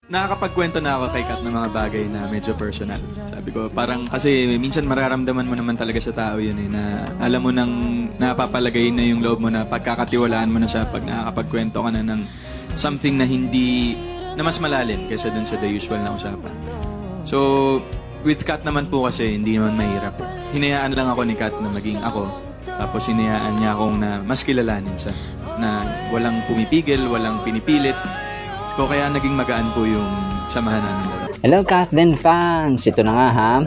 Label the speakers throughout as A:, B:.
A: Nakakapagkwento na ako kay Kat ng mga bagay na medyo personal. Sabi ko, parang kasi minsan mararamdaman mo naman talaga sa tao yun eh, na alam mo nang napapalagay na yung loob mo na pagkakatiwalaan mo na siya pag nakakapagkwento ka na ng something na hindi, na mas malalim kaysa dun sa the usual na usapan. So, with Kat naman po kasi hindi naman mahirap. Hinayaan lang ako ni Kat na maging ako. Tapos hinayaan niya akong na mas kilalanin siya. Na walang pumipigil, walang pinipilit. So, kaya naging magaan po yung samahan namin.
B: Hello Kathleen fans! Ito na nga ha.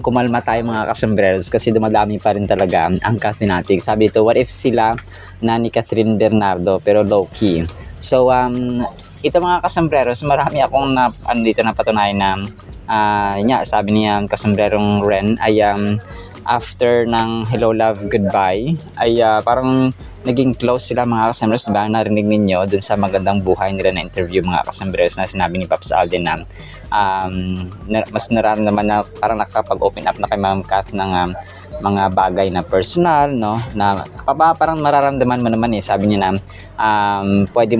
B: Kumalma tayo mga kasombrers kasi dumadami pa rin talaga ang Kathleen. Sabi ito, what if sila na ni Catherine Bernardo pero low-key? So, ito mga kasombrers, marami akong dito napatunayan na sabi niya kasombrerong Ren ay after ng Hello Love Goodbye ay parang naging close sila mga kasombrers, diba? Narinig ninyo dun sa magandang buhay nila na interview mga kasombrers na sinabi ni Pops Alden na mas nararamdaman na parang nakapag-open up na kay Ma'am Kath ng mga bagay na personal, no? Na parang mararamdaman mo naman sabi niya na pwede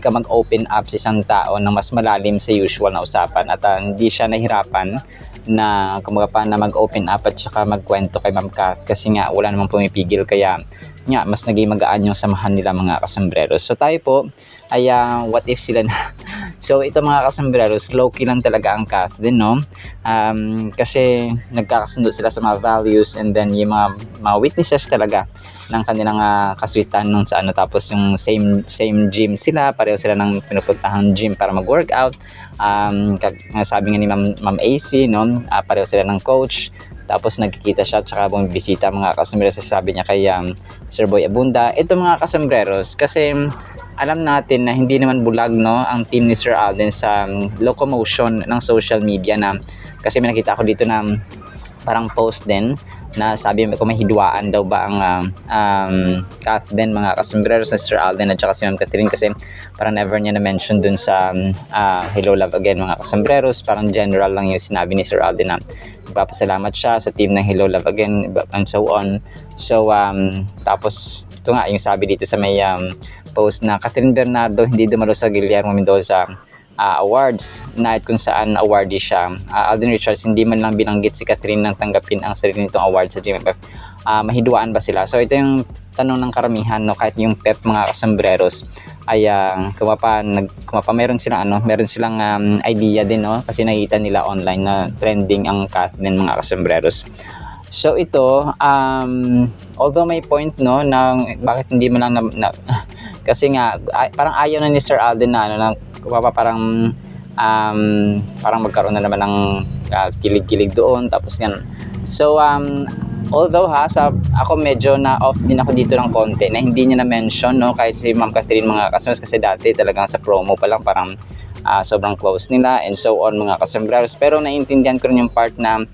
B: ka mag-open up sa isang tao na mas malalim sa usual na usapan at hindi siya nahirapan na na mag-open up at saka magkwento kay Ma'am Kath kasi nga wala namang pumipigil kaya nga mas naging magaan yung samahan nila mga kasambreros. So tayo po ay what if sila na so ito mga kasambreros, low-key lang talaga ang Kath din, no? Kasi nagkakasundo sila sa mga values and then yung mga witnesses talaga ng kanilang kaswitan nung sa tapos yung same gym sila, pareho sila ng pinupuntahang gym para mag-workout. Sabi nga ni Ma'am AC, no? Pareho sila ng coach. Tapos nagkikita siya at saka bumibisita mga kasambreros, sabi niya kay Sir Boy Abunda. Ito mga kasambreros kasi alam natin na hindi naman bulag, no, ang team ni Sir Alden sa locomotion ng social media na kasi may nakita ko dito na parang post din na sabi ko may hidwaan daw ba ang Kath din mga kasambreros na Sir Alden at saka si Ma'am Catherine kasi parang never niya na-mention dun sa Hello Love Again mga kasambreros, parang general lang yung sinabi ni Sir Alden na nagpapasalamat siya sa team ng Hello Love Again and so on. So tapos ito nga yung sabi dito sa may post na Catherine Bernardo hindi dumalo sa Guillermo Mendoza awards night kung saan awardee siya. Alden Richards hindi man lang binanggit si Catherine nang tanggapin ang sarili nitong award sa GMFF. Mahidwaan ba sila? So ito yung tanong ng karamihan, no, kahit yung pep mga kasambreros ay meron silang idea din, no, kasi nakita nila online na trending ang Kath din mga kasambreros. So ito although may point, no, na bakit hindi mo lang kasi nga parang ayaw na ni Sir Alden na parang magkaroon na naman ng kilig-kilig doon tapos yan. So although ako medyo na off din ako dito ng konti na hindi niya na-mention, no, kahit si Ma'am Catherine mga kasambreros kasi dati talagang sa promo pa lang parang sobrang close nila and so on mga kasambreros, pero naiintindihan ko rin yung part na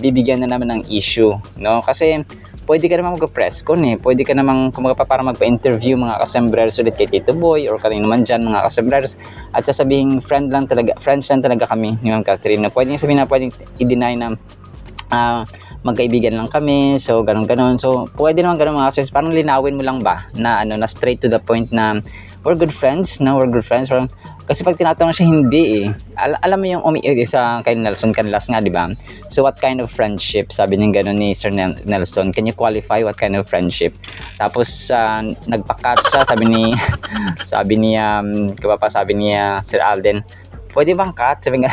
B: bibigyan na naman ng issue, no, kasi pwede ka naman mag-press con pwede ka naman para magpa-interview mga kasambreros ulit kay Tito Boy or kanino man dyan mga kasambreros at sasabihin friends lang talaga kami ni Ma'am Catherine, na pwede sabihin na pwedeng i-deny na magkaibigan lang kami, so ganun. So pwede naman ganun mga kasambreros, parang linawin mo lang ba na na straight to the point na we're good friends, kasi pag tinatanong siya hindi alam mo yung sa kay Nelson Canlas nga, di ba? So what kind of friendship, sabi niya ganun ni Sir Nelson, can you qualify what kind of friendship? Tapos nagpa-cut siya, sabi ni Sir Alden, pwede bang cut? Sabi nga,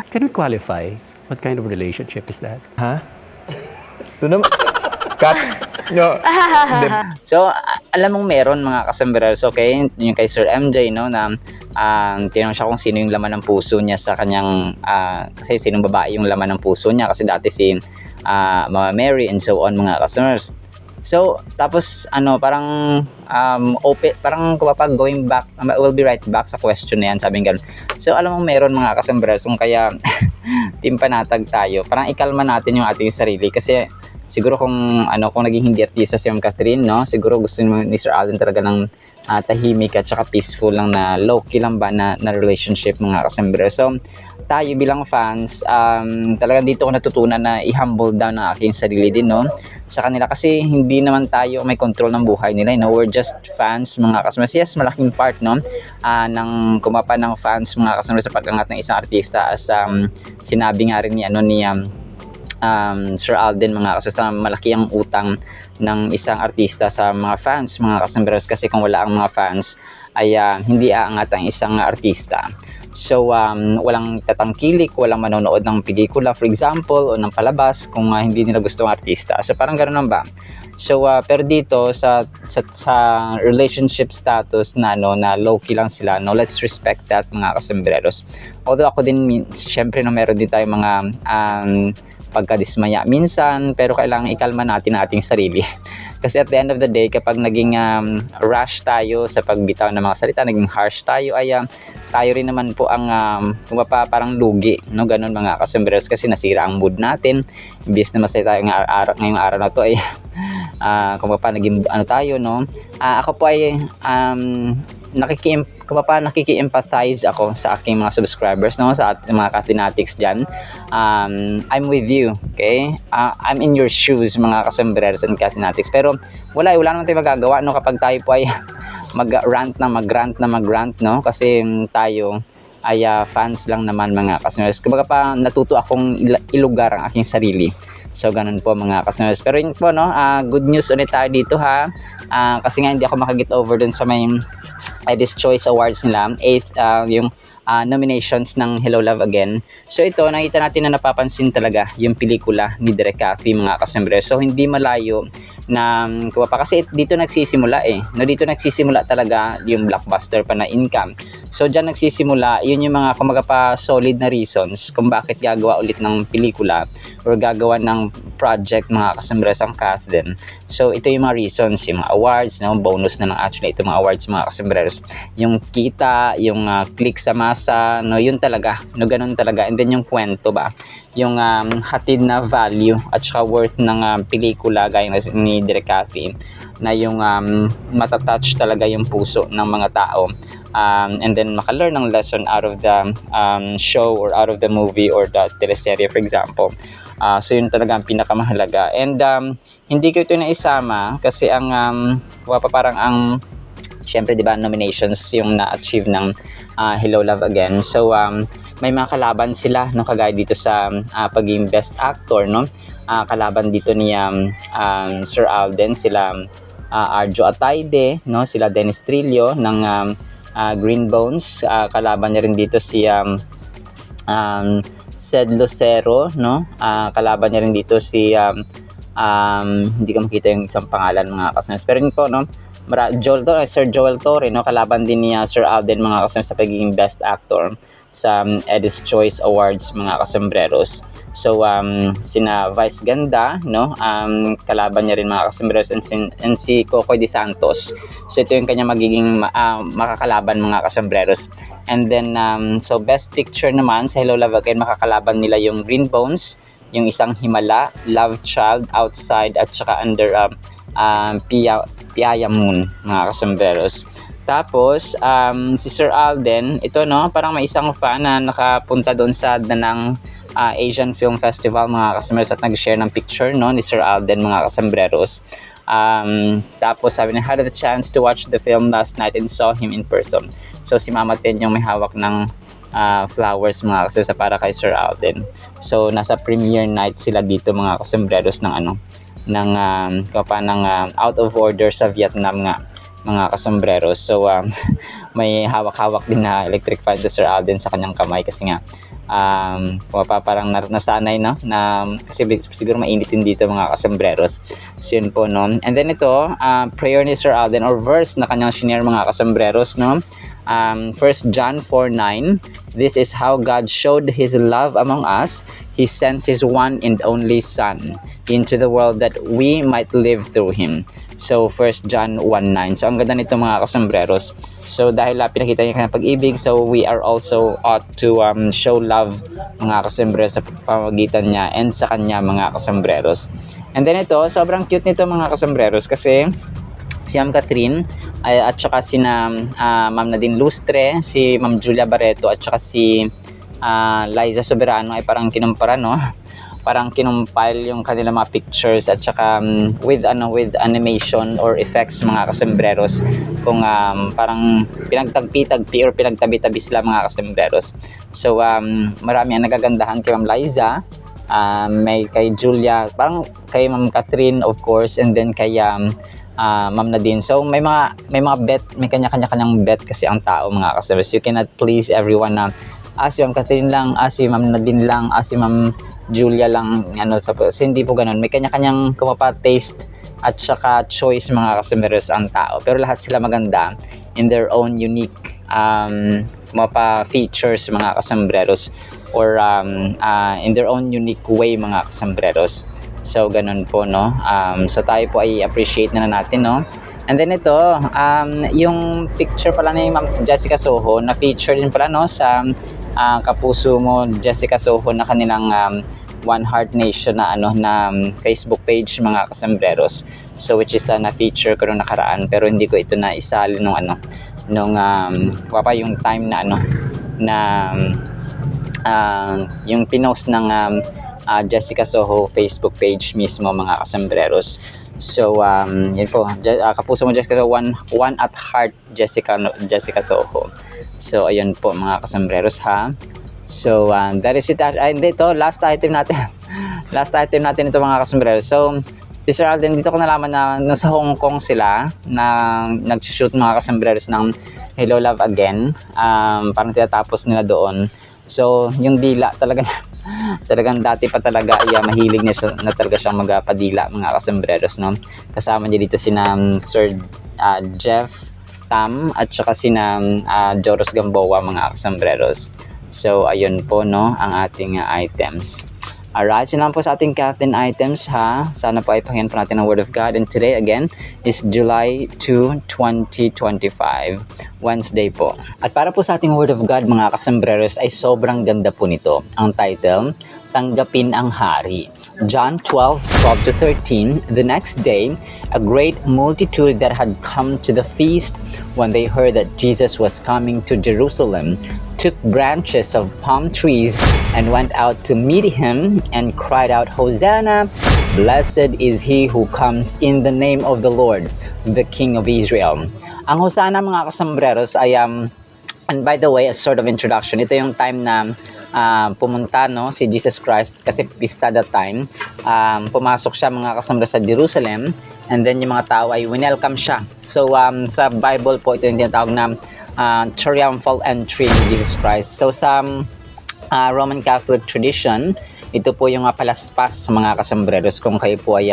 C: Can we qualify? What kind of relationship is that?
A: Ha? Ito naman. Kat. No.
B: so alam mong meron mga kasambreros, okay? Yung kay Sir MJ, no, na tinanong siya kung sino yung laman ng puso niya sa kanyang kasi sinong babae yung laman ng puso niya kasi dati si Mama Mary and so on mga kasambreros. So tapos parang open, parang kapag going back, we'll be right back sa question na yan, sabi nga. So alam mo meron mga kasambreros, kung kaya team panatag tayo, parang ikalma natin yung ating sarili kasi siguro kung naging hindi artista si Ma'am Catherine, no, siguro gusto ni Sir Alden talaga ng tahimik at saka peaceful lang na low-key lang ba na relationship mga kasombrero. So tayo bilang fans, talagang dito ko natutunan na i-humble down ang aking sarili din, no, sa kanila, kasi hindi naman tayo may control ng buhay nila, you know? We're just fans mga kasombrero. Yes, malaking part, no, ng kumapa ng fans mga kasombrero sa pag-angat ng isang artista, as sinabi nga rin ni Sir Alden mga kasombrero, sa malaki ang utang ng isang artista sa mga fans mga kasombrero, kasi kung wala ang mga fans ay hindi aangat ang isang artista. So walang tatangkilik, walang manonood ng pelikula for example o ng palabas kung hindi nila gusto ng artista. So parang ganoon lang ba? So pero dito sa relationship status na na low key lang sila, no, let's respect that mga kasombreros. Although ako din syempre meron din tayong mga pagkadismaya minsan, pero kailangan ikalma natin ang ating sarili. Kasi at the end of the day, kapag naging rash tayo sa pagbitaw ng mga salita, naging harsh tayo, ay tayo rin naman po ang parang lugi, no, ganun mga kasombreros, kasi nasira ang mood natin. Imbis na masaya tayo ngayong araw na to, ay kung pa naging tayo, no. Ako po ay nakiki-empathize ako sa aking mga subscribers, no, sa ating mga Katinatics dyan. I'm with you, okay? I'm in your shoes mga kasombreros and Katinatics, pero wala naman tayo magagawa, no, kapag tayo po ay mag-rant, no, kasi tayo ay fans lang naman mga kasombreros. Kumbaga pa natuto akong ilugar ang aking sarili. So ganun po mga kasombreros. Pero yun po, no, good news ulit tayo dito, ha. Kasi nga hindi ako makagit over dun sa may Edis Choice Awards nila, 8th yung nominations ng Hello Love Again. So ito, nakita natin na napapansin talaga yung pelikula ni Direk Cathy mga kasombreros. So hindi malayo na kasi dito nagsisimula no, dito nagsisimula talaga yung blockbuster pa na income. So dyan nagsisimula, yun yung mga kumaga pa solid na reasons kung bakit gagawa ulit ng pelikula or gagawa ng project mga kasombreros ang Cathy din. So ito yung mga reasons, yung mga awards, no, bonus na lang actually ito mga awards mga kasombreros. Yung kita, yung click sa masa, no, yun talaga, no, ganun talaga. And then yung kwento ba, yung hatid na value at saka worth ng pelikula gaya ni Direk Cathy, na yung matatouch talaga yung puso ng mga tao, and then makalearn ng lesson out of the show or out of the movie or the teleserye for example. So yun talaga ang pinakamahalaga. And hindi ko ito naisama kasi ang parang ang syempre, di ba, nominations yung na-achieve ng Hello Love Again. So, may mga kalaban sila, no, kagaya dito sa pagiging Best Actor, no? Kalaban dito ni Sir Alden, sila Arjo Atayde, no? Sila Dennis Trillo ng Green Bones. Kalaban niya rin dito si Sed Lucero, no? Kalaban niya rin dito si hindi ko makita yung isang pangalan mga kasombreros. Pero yun po, no? Sir Joel Torre, no, kalaban din ni Sir Alden mga kasombreros sa pagiging Best Actor sa Edis Choice Awards mga kasombreros. So sina Vice Ganda, no, kalaban niya rin mga kasombreros, and si Cocoy De Santos. So ito yung kanya magiging makakalaban mga kasombreros. And then so Best Picture naman sa Hello Love Again, makakalaban nila yung Green Bones, yung Isang Himala, Love Child, Outside, at saka Under Piaya Moon mga kasombreros. Tapos si Sir Alden, ito, no, parang may isang fan na nakapunta doon sa Danang Asian Film Festival mga kasombreros at nag-share ng picture, no, ni Sir Alden mga kasombreros. Tapos sabi niya, had the chance to watch the film last night and saw him in person. So si Mama Ten yung may hawak ng flowers mga kasombreros para kay Sir Alden. So nasa premiere night sila dito mga kasombreros ng ng Out of Order sa Vietnam nga mga kasombreros. So may hawak-hawak din na electric fan to Sir Alden sa kanyang kamay kasi nga parang nasanay, no, na kasi siguro mainit din dito mga kasombreros. So yun po, no. And then ito, prayer ni Sir Alden or verse na kanyang shinare mga kasombreros, no. 1 John 4:9, this is how God showed His love among us. He sent His one and only Son into the world that we might live through Him. So 1 John 1:9. So ang ganda nito mga kasombreros. So dahil pinakita niya kanyang pag-ibig, so we are also ought to show love mga kasombreros sa pamamagitan niya and sa kanya mga kasombreros. And then ito, sobrang cute nito mga kasombreros kasi si Ma'am Catherine at saka si Ma'am Nadine Lustre, si Ma'am Julia Barreto at saka si Liza Soberano ay parang kinumpara, no? Parang kinumpile yung kanilang mga pictures at saka with animation or effects mga kasembreros, kung parang pinagtagpi-tagpi or pinagtabi-tabi sila mga kasembreros. So marami ang nagagandahan kay Ma'am Liza, may kay Julia, parang kay Ma'am Catherine of course, and then kay Ma'am Nadine. So may mga bet, may kanya-kanyang bet kasi ang tao mga kasembreros. You cannot please everyone na si Ma'am Catherine lang, si Ma'am Nadine lang, si Ma'am Julia lang, hindi po ganun. May kanya-kanyang taste at saka choice mga kasembreros ang tao. Pero lahat sila maganda in their own unique features mga kasembreros, or in their own unique way mga kasembreros. So ganun po, no? So tayo po ay appreciate na natin, no? And then ito, yung picture pala ni Ma'am Jessica Soho na feature din pala, no, sa Kapuso Mo Jessica Soho na kanilang One Heart Nation na Facebook page mga kasembreros. So which is na feature ko nung nakaraan, pero hindi ko ito na isali nung yung time na yung pinost ng Jessica Soho Facebook page mismo mga kasembreros. So yun po, Kapuso Mo Jessica Soho, one at heart Jessica Soho. So ayun po mga kasembreros, ha. So that is it. Ito last item natin. Last item natin ito mga kasembreros. So Sister Alden, dito ko nalaman na nasa Hong Kong sila na nag-shoot mga kasembreros ng Hello Love Again. Parang tinatapos nila doon. So yung dila talagang dati pa talaga mahilig na talaga siyang magpadila mga kasembreros, no? Kasama niya dito si Sir Jeff Tam at saka si Joros Gamboa mga kasembreros. So ayun po, no, ang ating items. Alright, so naman po sa ating captain items, ha. Sana po ay pakinggan po natin ang Word of God. And today again is July 2, 2025, Wednesday po. At para po sa ating Word of God mga kasembreros ay sobrang ganda po nito. Ang title, Tanggapin ang Hari. John 12:12 to 13. The next day, a great multitude that had come to the feast, when they heard that Jesus was coming to Jerusalem, took branches of palm trees and went out to meet him and cried out, Hosanna! Blessed is he who comes in the name of the Lord, the King of Israel. Ang Hosanna mga kasembreros ay and by the way, a sort of introduction, ito yung time na pumunta, no, si Jesus Christ, kasi pista that time. Pumasok siya mga kasembreros sa Jerusalem, and then yung mga tao ay welcome siya. So sa Bible po ito yung tinatawag na triumphal entry ni Jesus Christ. So sa Roman Catholic tradition, ito po yung palaspas sa mga kasembreros, kung kayo po ay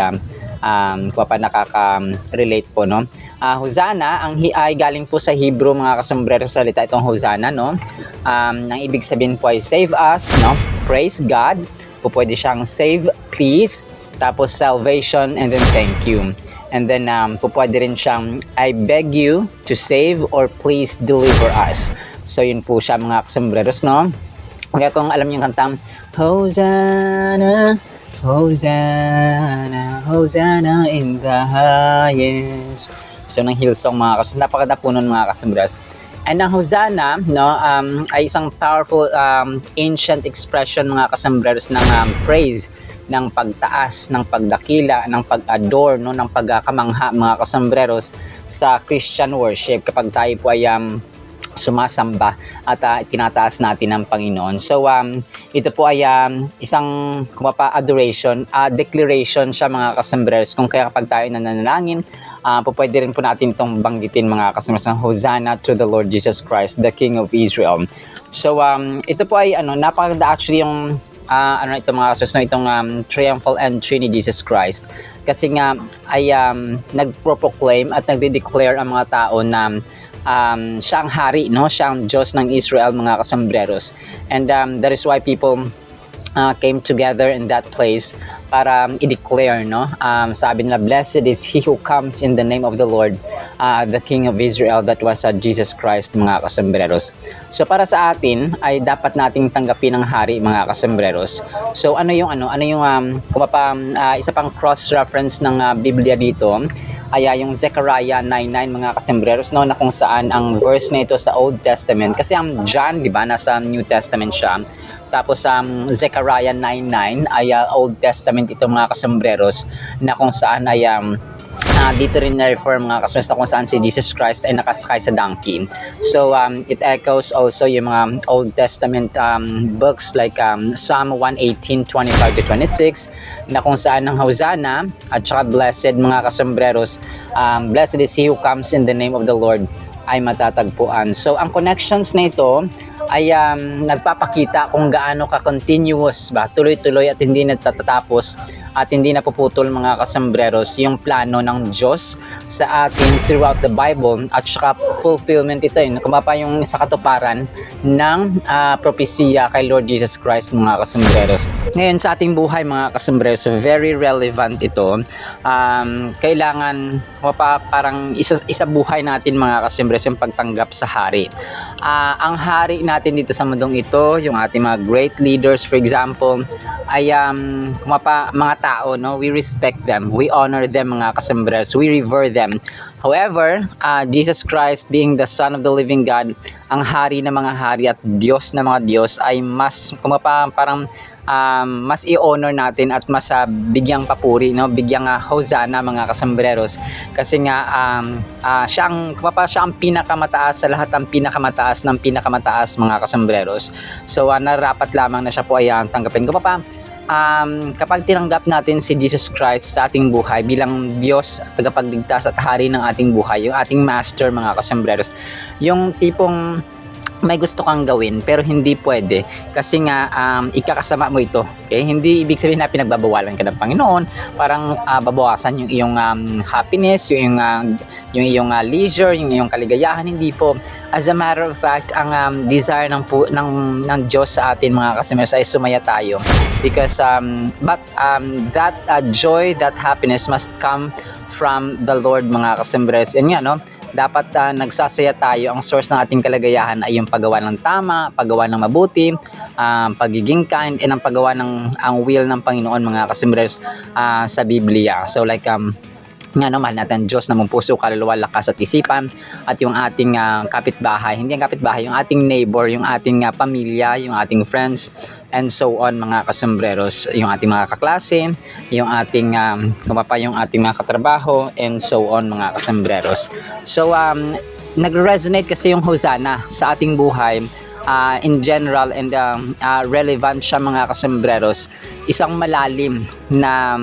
B: nakaka-relate po, no. Hosanna, ay galing po sa Hebrew mga kasembreros salita itong Hosanna, no. Ang ibig sabihin po ay save us, no, praise God. Po pwede siyang save, please, tapos salvation, and then thank you. And then po pwede rin siyang I beg you to save or please deliver us. So yun po siya mga kasembreros, no. Kaya kung alam niyo yung kantang Hosanna, Hosanna, Hosanna in the highest. So ng Hillsong mga kasembreros, napakaganda po nun mga kasembreros. And ang Hosanna, no, ay isang powerful ancient expression mga kasembreros ng praise, ng pagtaas, ng pagdakila, ng pag-adore, no, ng pagkamangha mga kasembreros sa Christian worship kapag tayo po ay sumasamba at tinataas natin ang Panginoon. So ito po ay isang adoration, declaration siya mga kasembreros, kung kaya kapag tayo nananalangin, pwede rin po natin itong banggitin mga kasembreros, Hosanna to the Lord Jesus Christ, the King of Israel. So ito po ay napakaganda actually yung ito mga kasembreros, itong triumphal entry ni Jesus Christ, kasi nga ay nagpro-proclaim at nagde-declare ang mga tao na siya ang hari, no, siya ang Diyos ng Israel mga kasembreros. And that is why people came together in that place para i-declare, no, sabi nila, blessed is he who comes in the name of the Lord, the King of Israel, that was Jesus Christ mga kasembreros. So para sa atin ay dapat nating tanggapin ang hari mga kasembreros. So ano yung isa pang cross reference ng Biblia dito ay yung Zechariah 9:9 mga kasembreros, no, na kung saan ang verse na ito sa Old Testament, kasi ang John, di ba, nasa New Testament siya, tapos Zechariah 9:9 ay Old Testament ito mga kasembreros, na kung saan ay dito rin na-refer mga kasembreros na kung saan si Jesus Christ ay nakasakay sa donkey. So it echoes also yung mga Old Testament books like Psalm 118:25-26, na kung saan ang Hosanna at saka blessed mga kasembreros, blessed is he who comes in the name of the Lord, ay matatagpuan. So ang connections na ito ay nagpapakita kung gaano ka-continuous ba, tuloy-tuloy at hindi nagtatapos at hindi napuputol mga kasembreros yung plano ng Diyos sa atin throughout the Bible, at saka fulfillment ito kumapa yung sa katuparan ng propesya kay Lord Jesus Christ mga kasembreros. Ngayon sa ating buhay mga kasembreros, very relevant ito. Kailangan parang isa buhay natin mga kasembreros yung pagtanggap sa hari. Ang hari natin dito sa mundong ito, yung ating mga great leaders for example, ay mga tao, no, we respect them, we honor them mga kasembreros, we revere them. However, Jesus Christ being the Son of the Living God, ang hari ng mga hari at Diyos ng mga Diyos, ay mas parang mas i-honor natin at mas bigyang papuri, no, bigyang Hosanna mga kasembreros, kasi nga siya ang pinakamataas sa lahat, ang pinakamataas ng pinakamataas mga kasembreros. So narapat lamang na siya po ay tanggapin. Kapag tinanggap natin si Jesus Christ sa ating buhay bilang Diyos, tagapagligtas at hari ng ating buhay, yung ating master mga kasembreros, yung tipong may gusto kang gawin pero hindi pwede kasi nga ikakasama mo ito, okay? Hindi ibig sabihin na pinagbabawalan ka ng Panginoon, parang babawasan yung iyong happiness, yung iyong leisure, yung iyong kaligayahan. Hindi po. As a matter of fact, ang desire ng Diyos sa atin mga kasembreros ay sumaya tayo, because that joy, that happiness must come from the Lord mga kasembreros. And nga, no, dapat nagsasaya tayo. Ang source ng ating kalagayahan ay yung paggawa ng tama, paggawa ng mabuti, pagiging kind, and ang paggawa ng ang will ng Panginoon mga kasembreros sa Biblia. So like nga no, mahal natin Diyos na mong puso, kaluluwa, lakas at isipan, at yung ating kapitbahay, hindi ang kapitbahay, yung ating neighbor, yung ating pamilya, yung ating friends, and so on mga kasembreros, yung ating mga kaklase, yung ating yung ating mga katrabaho, and so on mga kasembreros. So nag-resonate kasi yung Hosanna sa ating buhay in general, and relevant siya mga kasembreros, isang malalim na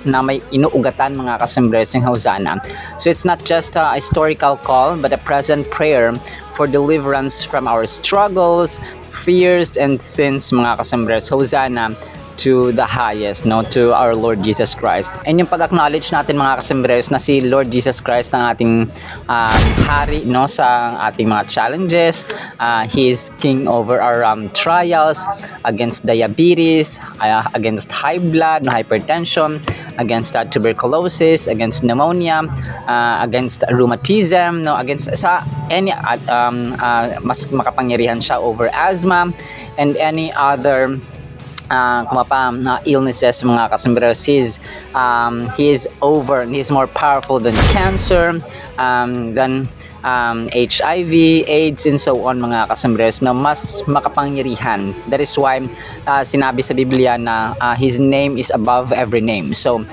B: na may inuugatan mga kasembreros yung Hosanna. So it's not just a historical call but a present prayer for deliverance from our struggles, fears, and sins mga kasembreros. Hosanna to the highest, no, to our Lord Jesus Christ. And yung pag-acknowledge natin mga kasembreros na si Lord Jesus Christ ang ating hari, no, sa ating mga challenges. He is king over our trials, against diabetes, against high blood, hypertension, against tuberculosis, against pneumonia, against rheumatism, no, against sa any mas makapangyarihan siya over asthma and any other illnesses mga kasembreros. He is more powerful than cancer, than HIV, AIDS, and so on mga kasembreros, na mas makapangyarihan. That is why sinabi sa Biblia na His name is above every name. So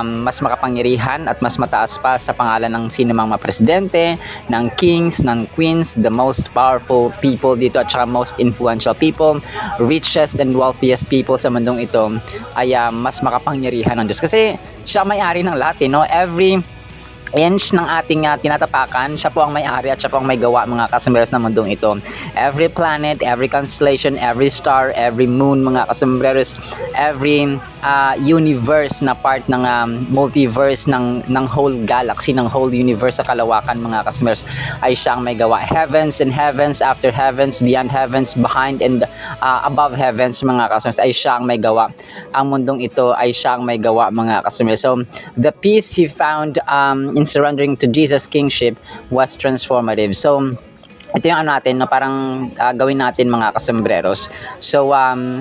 B: mas makapangyarihan at mas mataas pa sa pangalan ng sinumang presidente, ng kings, ng queens, the most powerful people dito at saka most influential people, richest and wealthiest people sa mundong ito, ay mas makapangyarihan ng Diyos. Kasi siya may-ari ng lahat, no? Every inch ng ating tinatapakan, siya po ang may-ari at siya po ang may gawa mga kasembreros ng mundong ito. Every planet, every constellation, every star, every moon mga kasembreros, every universe na part ng multiverse ng whole galaxy, ng whole universe sa kalawakan mga kasembreros, ay siya ang may gawa. Heavens and heavens, after heavens, beyond heavens, behind and above heavens mga kasembreros, ay siya ang may gawa. Ang mundong ito ay siya ang may gawa mga kasembreros. So the peace he found in surrendering to Jesus' kingship was transformative. So ito yung ano natin, no, parang gawin natin mga kasembreros. So,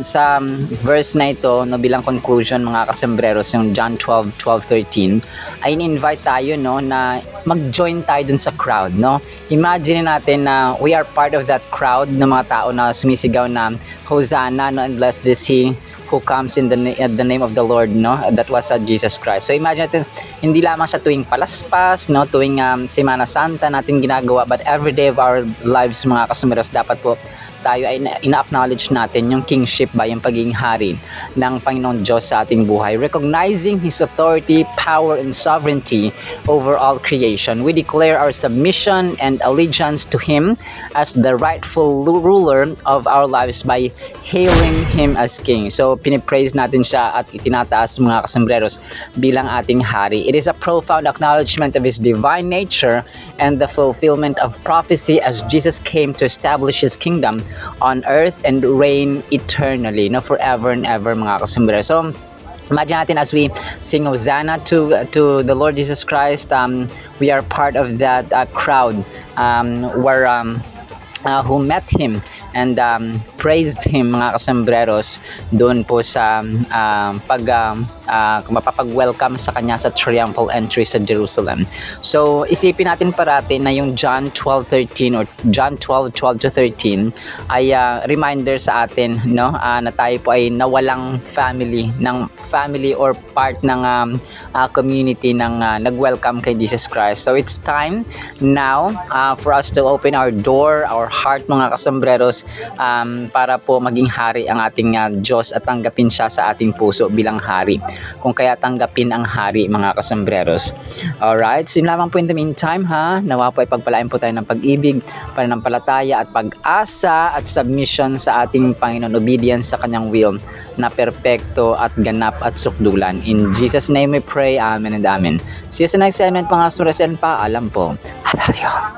B: sa verse na ito, no, bilang conclusion mga kasembreros, yung John 12:13, ay in-invite tayo, no, na mag-join tayo dun sa crowd, no. Imagine natin na we are part of that crowd ng mga tao na sumisigaw na Hosanna, no, and blessed is he who comes in the name of the Lord, no? That was Jesus Christ. So imagine natin, hindi lamang siya tuwing palaspas, no? Tuwing Semana Santa natin ginagawa, but every day of our lives mga kasumberos, dapat po tayo ay ina-acknowledge natin yung kingship ba, yung pagiging hari ng Panginoong Diyos sa ating buhay. Recognizing His authority, power, and sovereignty over all creation. We declare our submission and allegiance to Him as the rightful ruler of our lives by hailing Him as King. So, pinipraise natin siya at itinataas mga kasembreros bilang ating hari. It is a profound acknowledgement of His divine nature and the fulfillment of prophecy as Jesus came to establish His kingdom on earth and reign eternally, no, forever and ever mga kasembreros. So, imagine natin as we sing Hosanna to the Lord Jesus Christ, we are part of that crowd where who met Him and praised Him mga kasembreros doon po sa mapapag-welcome sa Kanya sa triumphal entry sa Jerusalem. So isipin natin parati na yung John 12:13 or John 12:12-13 ay reminder sa atin, no, na tayo po ay nawalang family or part ng community ng nag-welcome kay Jesus Christ. So it's time now for us to open our door, our heart mga kasembreros, para po maging hari ang ating Diyos at tanggapin siya sa ating puso bilang hari. Kung kaya tanggapin ang hari mga kasembreros. Alright, so yun lamang po in the meantime ha. Nawa po ay pagpalain po tayo ng pag-ibig, pananampalataya at pag-asa at submission sa ating Panginoon, obedience sa Kanyang will na perpekto at ganap at sukdulan. In Jesus' name we pray. Amen and amen. See you sa next segment mga kasembreros. Paalam po. I love you.